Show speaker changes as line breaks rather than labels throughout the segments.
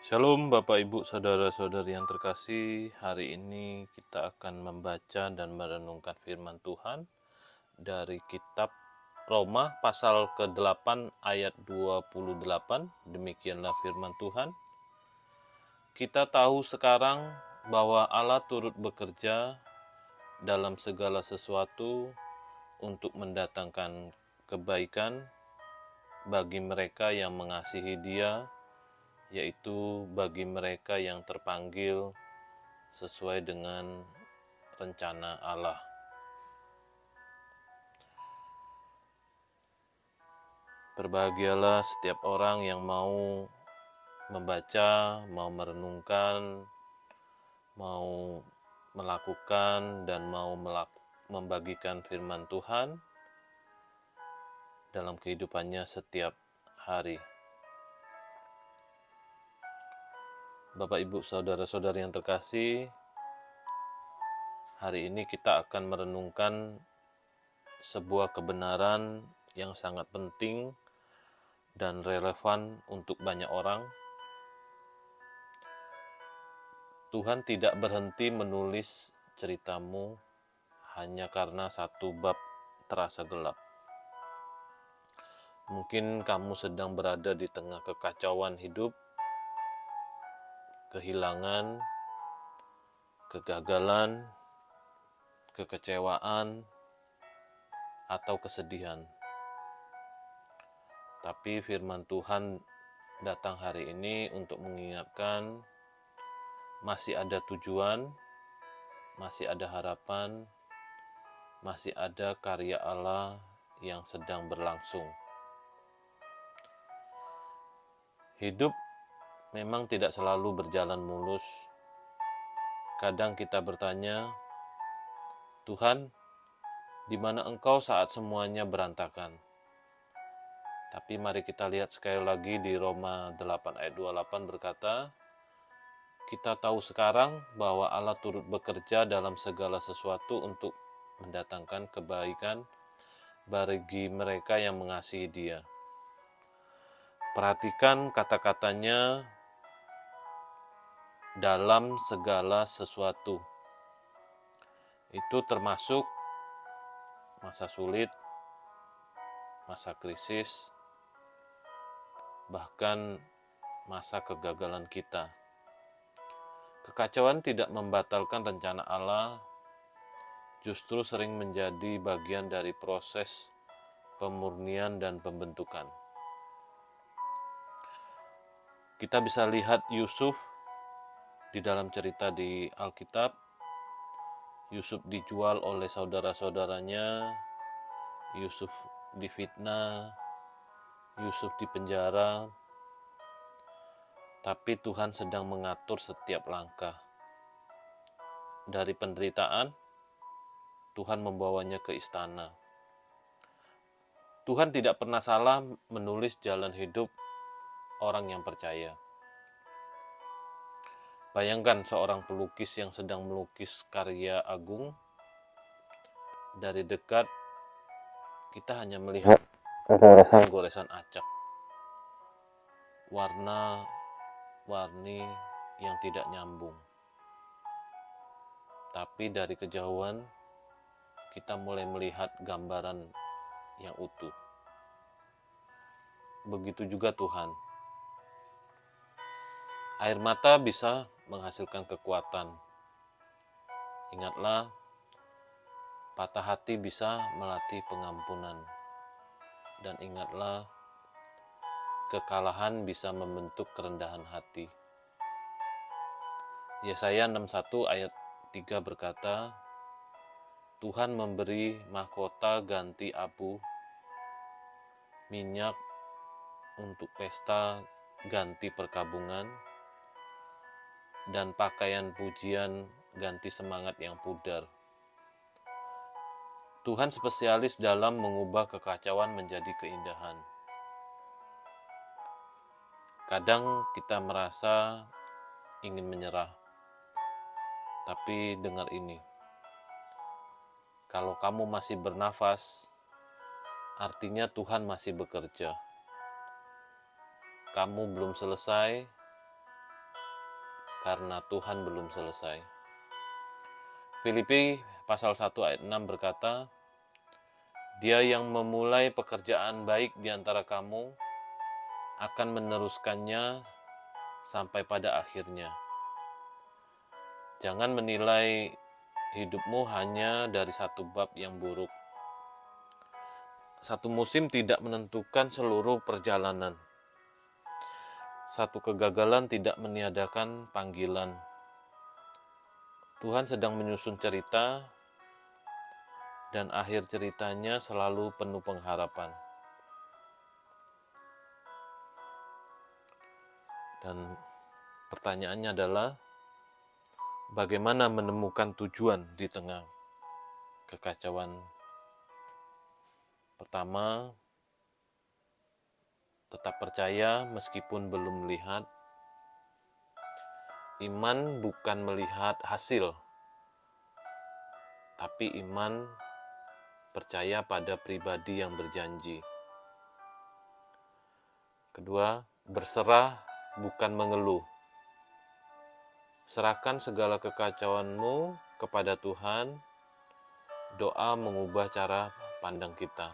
Shalom Bapak Ibu Saudara-saudari yang terkasih. Hari ini kita akan membaca dan merenungkan firman Tuhan dari kitab Roma pasal ke-8 ayat 28. Demikianlah firman Tuhan. Kita tahu sekarang bahwa Allah turut bekerja dalam segala sesuatu untuk mendatangkan kebaikan bagi mereka yang mengasihi Dia, yaitu bagi mereka yang terpanggil sesuai dengan rencana Allah. Berbahagialah setiap orang yang mau membaca, mau merenungkan, mau melakukan, dan mau membagikan firman Tuhan dalam kehidupannya setiap hari. Bapak, Ibu, Saudara-saudari yang terkasih, hari ini kita akan merenungkan sebuah kebenaran yang sangat penting dan relevan untuk banyak orang. Tuhan tidak berhenti menulis ceritamu hanya karena satu bab terasa gelap. Mungkin kamu sedang berada di tengah kekacauan hidup, kehilangan, kegagalan, kekecewaan, atau kesedihan. Tapi firman Tuhan datang hari ini untuk mengingatkan masih ada tujuan, masih ada harapan, masih ada karya Allah yang sedang berlangsung. Hidup memang tidak selalu berjalan mulus. Kadang kita bertanya, Tuhan, di mana Engkau saat semuanya berantakan? Tapi mari kita lihat sekali lagi di Roma 8 ayat 28 berkata, kita tahu sekarang bahwa Allah turut bekerja dalam segala sesuatu untuk mendatangkan kebaikan bagi mereka yang mengasihi Dia. Perhatikan kata-katanya, dalam segala sesuatu. Itu termasuk masa sulit, masa krisis, bahkan masa kegagalan kita. Kekacauan tidak membatalkan rencana Allah, justru sering menjadi bagian dari proses pemurnian dan pembentukan. Kita bisa lihat Yusuf di dalam cerita di Alkitab. Yusuf dijual oleh saudara-saudaranya, Yusuf difitnah, Yusuf dipenjara, tapi Tuhan sedang mengatur setiap langkah. Dari penderitaan, Tuhan membawanya ke istana. Tuhan tidak pernah salah menulis jalan hidup orang yang percaya. Bayangkan seorang pelukis yang sedang melukis karya agung. Dari dekat, kita hanya melihat goresan acak, warna-warni yang tidak nyambung. Tapi dari kejauhan, kita mulai melihat gambaran yang utuh. Begitu juga Tuhan. Air mata bisa menghasilkan kekuatan. Ingatlah, patah hati bisa melatih pengampunan. Dan ingatlah, kekalahan bisa membentuk kerendahan hati. Yesaya 61 ayat 3 berkata, Tuhan memberi mahkota ganti abu, minyak untuk pesta ganti perkabungan, dan pakaian pujian ganti semangat yang pudar. Tuhan spesialis dalam mengubah kekacauan menjadi keindahan. Kadang kita merasa ingin menyerah, tapi dengar ini. Kalau kamu masih bernafas, artinya Tuhan masih bekerja. Kamu belum selesai, karena Tuhan belum selesai. Filipi pasal 1 ayat 6 berkata, Dia yang memulai pekerjaan baik di antara kamu akan meneruskannya sampai pada akhirnya. Jangan menilai hidupmu hanya dari satu bab yang buruk. Satu musim tidak menentukan seluruh perjalanan. Satu kegagalan tidak meniadakan panggilan. Tuhan sedang menyusun cerita, dan akhir ceritanya selalu penuh pengharapan. Dan pertanyaannya adalah, bagaimana menemukan tujuan di tengah kekacauan? Pertama, tetap percaya meskipun belum melihat. Iman bukan melihat hasil, tapi iman percaya pada pribadi yang berjanji. Kedua, berserah bukan mengeluh. Serahkan segala kekacauanmu kepada Tuhan. Doa mengubah cara pandang kita.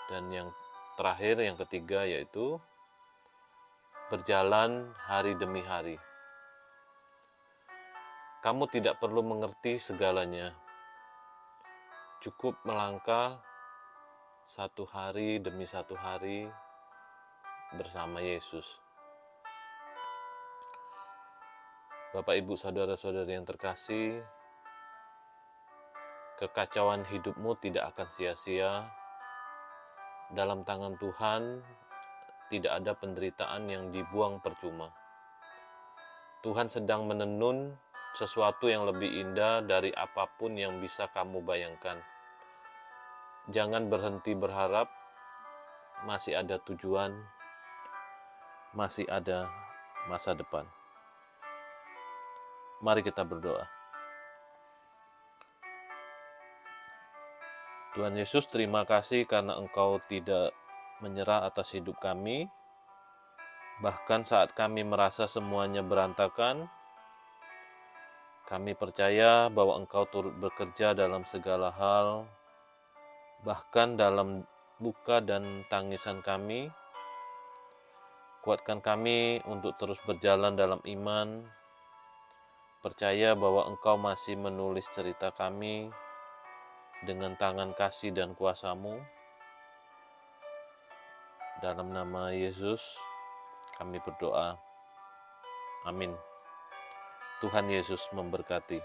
Dan yang terakhir, yang ketiga, yaitu berjalan hari demi hari. Kamu tidak perlu mengerti segalanya. Cukup melangkah satu hari demi satu hari bersama Yesus. Bapak, Ibu, saudara-saudari yang terkasih, kekacauan hidupmu tidak akan sia-sia. Dalam tangan Tuhan tidak ada penderitaan yang dibuang percuma. Tuhan sedang menenun sesuatu yang lebih indah dari apapun yang bisa kamu bayangkan. Jangan berhenti berharap, masih ada tujuan, masih ada masa depan. Mari kita berdoa. Tuhan Yesus, terima kasih karena Engkau tidak menyerah atas hidup kami. Bahkan saat kami merasa semuanya berantakan, kami percaya bahwa Engkau turut bekerja dalam segala hal, bahkan dalam luka dan tangisan kami. Kuatkan kami untuk terus berjalan dalam iman, percaya bahwa Engkau masih menulis cerita kami dengan tangan kasih dan kuasa-Mu. Dalam nama Yesus, kami berdoa. Amin. Tuhan Yesus memberkati.